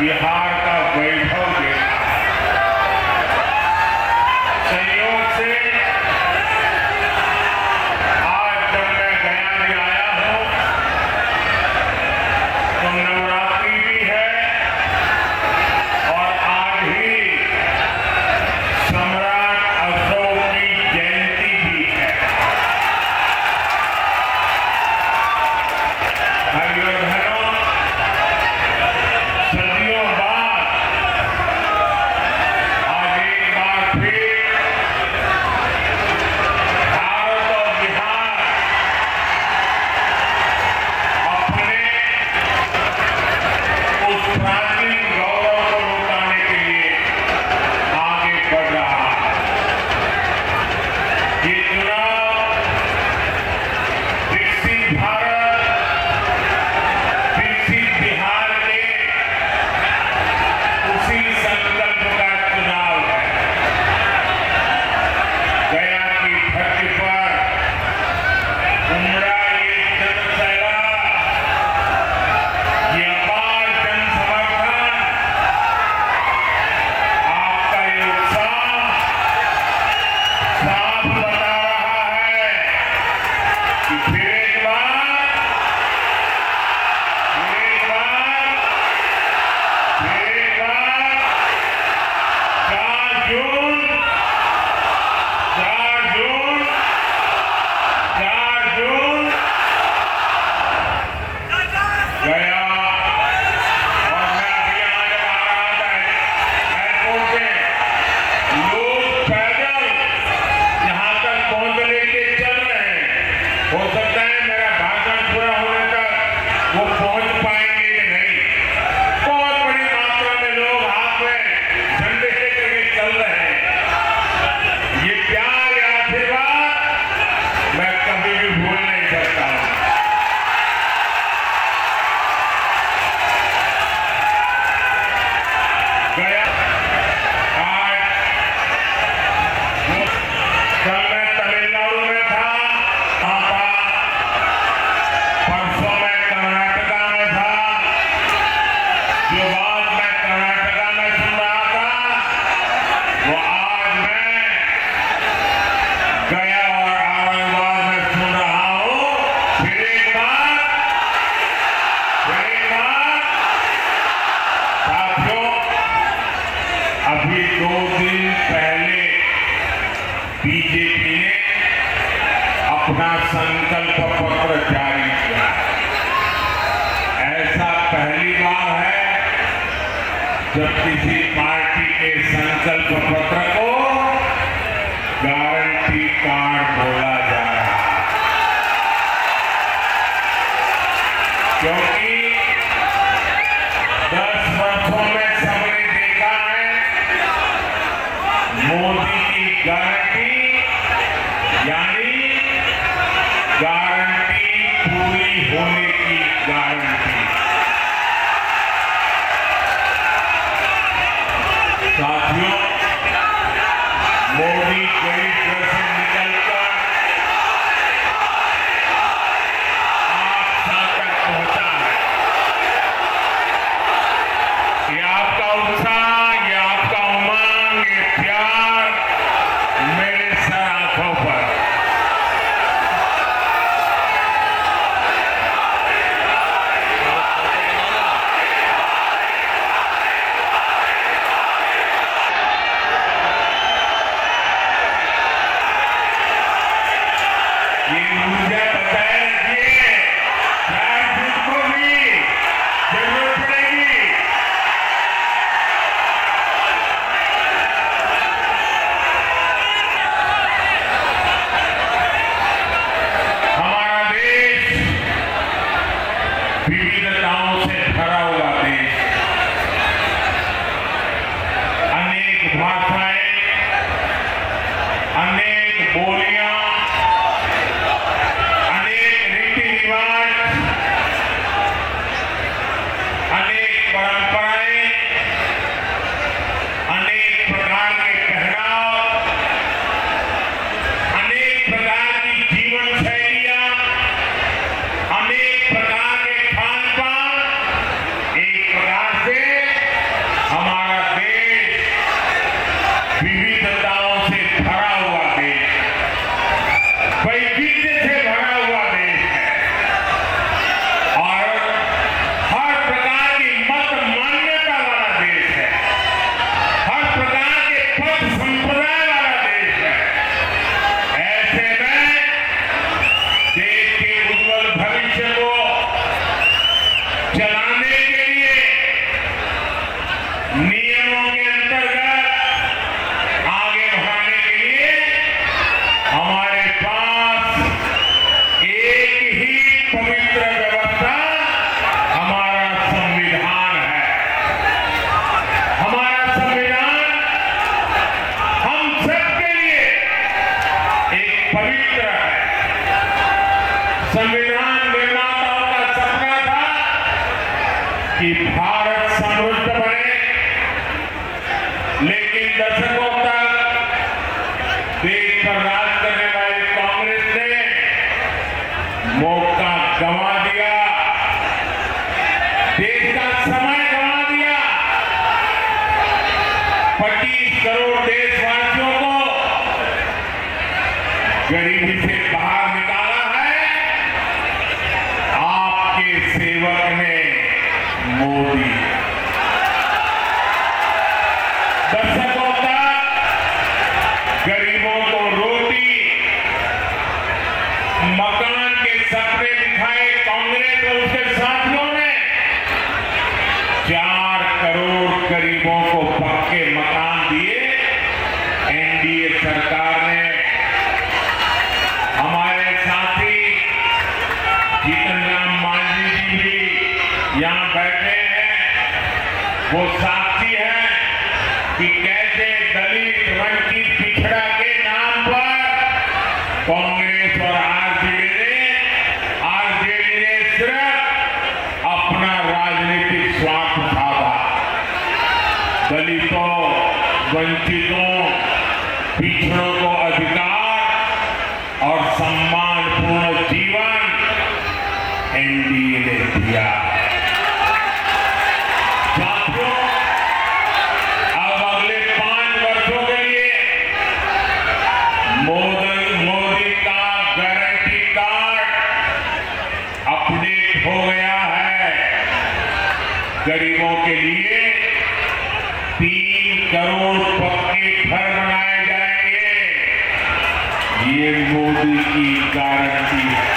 बिहार का वैभव देखा है। संयोग से आज जब मैं गया भी आया हूं तो नवरात्रि भी है और आज ही सम्राट अशोक की जयंती भी है। भाइयों बहनों, सदियों बाद आज एक बार फिर भारत और बिहार अपने उस प्राचीन गौरव को लौटाने के लिए आगे बढ़ रहा है। ये चुनाव विकसित भारत, विकसित बिहार के उसी संकल्प का चुनाव है। गया की धरती पर उमड़ा ये जनसैलाब, ये अपार जन समर्थन, आपका ये उत्साह साफ बता रहा है कि फिर एक बार 4 जून गया। और मैं अभी यहाँ जब आ रहा था एयरपोर्ट से, लोग पैदल यहाँ तक पहुंचने के चल रहे हैं। हो सकता है मेरा भाषण पूरा होने तक वो पहुंच पाएंगे कि नहीं। बहुत बड़ी मात्रा में लोग हाथ में झंडे लेकर के चल रहे हैं। ये प्यार, ये आशीर्वाद मैं कभी भी भूल नहीं सकता हूं। गया आज कल मैं तमिलनाडु में था, परसों मैं कर्नाटका में था, जो बात मैं कर्नाटका में सुन रहा था वो आज मैं गया और औरंगाबाद में सुन रहा हूं। फिर एक बार साथियों, अभी 2 दिन पहले बीजेपी ने अपना संकल्प पत्र जारी किया। ऐसा पहली बार है जब किसी पार्टी के संकल्प पत्र को गारंटी कार्ड बोला जा रहा है, क्योंकि 10 वर्षों में सबने देखा है मोदी की गारंटी यानी गारंटी पूरी होने की गारंटी। साथियों, मोदी गरीब घर से निकलकर आप तक पहुंचा है। ये आपका उत्साह, ये आपका उमंग, ये प्यार मेरे सर आंखों पर। ये ऊर्जा बताए रखिए, चाहे जिसको भी जरूरत पड़ेगी। हमारा देश विविधताओं से भरा हुआ देश, अनेक भाषाएं, अनेक बोलियां, अनेक रीति रिवाज, अनेक परंपराएं, अनेक प्रकार के पहनाव, अनेक प्रकार की जीवन शैलियां, अनेक प्रकार के खान पान, कि भारत समृद्ध बने, लेकिन दशकों तक देश पर राज करने वाली कांग्रेस ने मौका गंवा दिया, देश का समय गंवा दिया। 25 करोड़ देशवासियों को गरीबी से बाहर निकाला है आपके सेवक ने, मोदी। दशकों तक गरीबों को रोटी, मकान के सपने दिखाए कांग्रेस और उसके साथियों ने। 4 करोड़ गरीबों को पक्के मकान दिए एनडीए सरकार ने। हमारे साथी जीतन राम मांझी जी भी यहां बैठे हैं, वो साक्षी है कि कैसे दलित, वंचित, पिछड़ा के नाम पर कांग्रेस और आरजेडी ने सिर्फ अपना राजनीतिक स्वार्थ साधा। दलितों, वंचितों, पिछड़ों को अधिकार और सम्मानपूर्ण जीवन एनडीए ने दिया। साथियों, अब अगले 5 वर्षों के लिए मोदी का गारंटी कार्ड अपडेट हो गया है। गरीबों के लिए 3 करोड़ पक्के घर बनाए जाएंगे, ये मोदी की गारंटी है।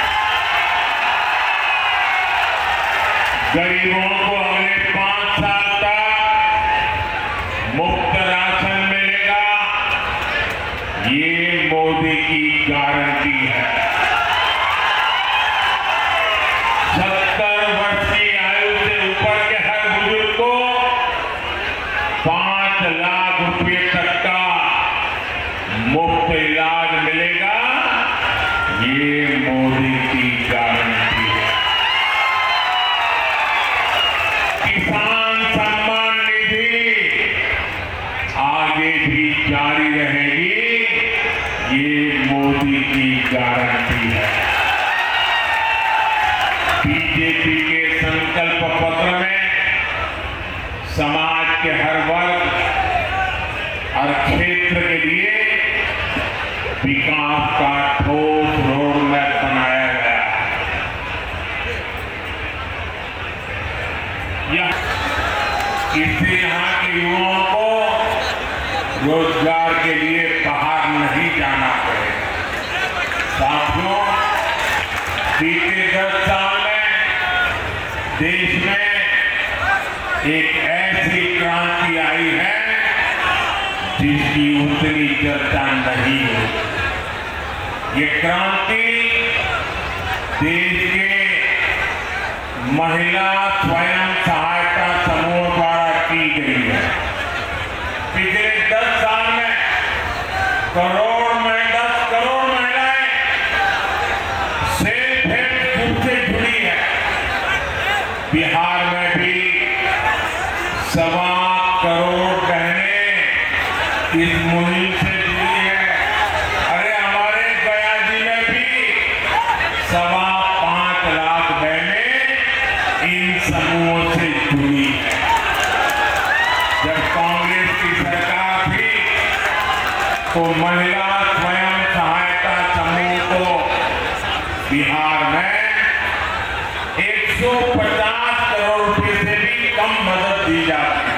गरीबों को अगले 5 साल तक मुफ्त राशन मिलेगा, ये मोदी की गारंटी है। 70 वर्ष की आयु से ऊपर के हर बुजुर्ग को 5 लाख रुपए तक का मुफ्त इलाज मिलेगा, ये मोदी की गारंटी है। किसान सम्मान निधि आगे भी जारी रहेगी, ये मोदी की गारंटी है। बीजेपी के संकल्प पत्र में समाज के हर वर्ग, हर क्षेत्र के लिए विकास का ठोस रोड मैप बनाया गया है। इससे यहाँ के युवाओं को रोजगार के लिए बाहर नहीं जाना पड़े। साथियों, बीते 10 साल में देश में एक ऐसी क्रांति आई है जिसकी उतनी चर्चा नहीं होती। ये क्रांति देश के महिला स्वयं सहायता समूह द्वारा की गई है। पिछले 10 साल में 10 करोड़ महिलाएं सेल्फ हेल्प ग्रुप से जुड़ी है। बिहार में भी 1.25 करोड़ बहनें इस मुहिम से जुड़ी है। अरे हमारे गयाजी में भी 5.25 लाख बहनें इन समूहों से जुड़ी है। जब कांग्रेस की सरकार थी तो महिला स्वयं सहायता समूह को बिहार में 150 करोड़ रुपए से भी कम मदद दी जाती है।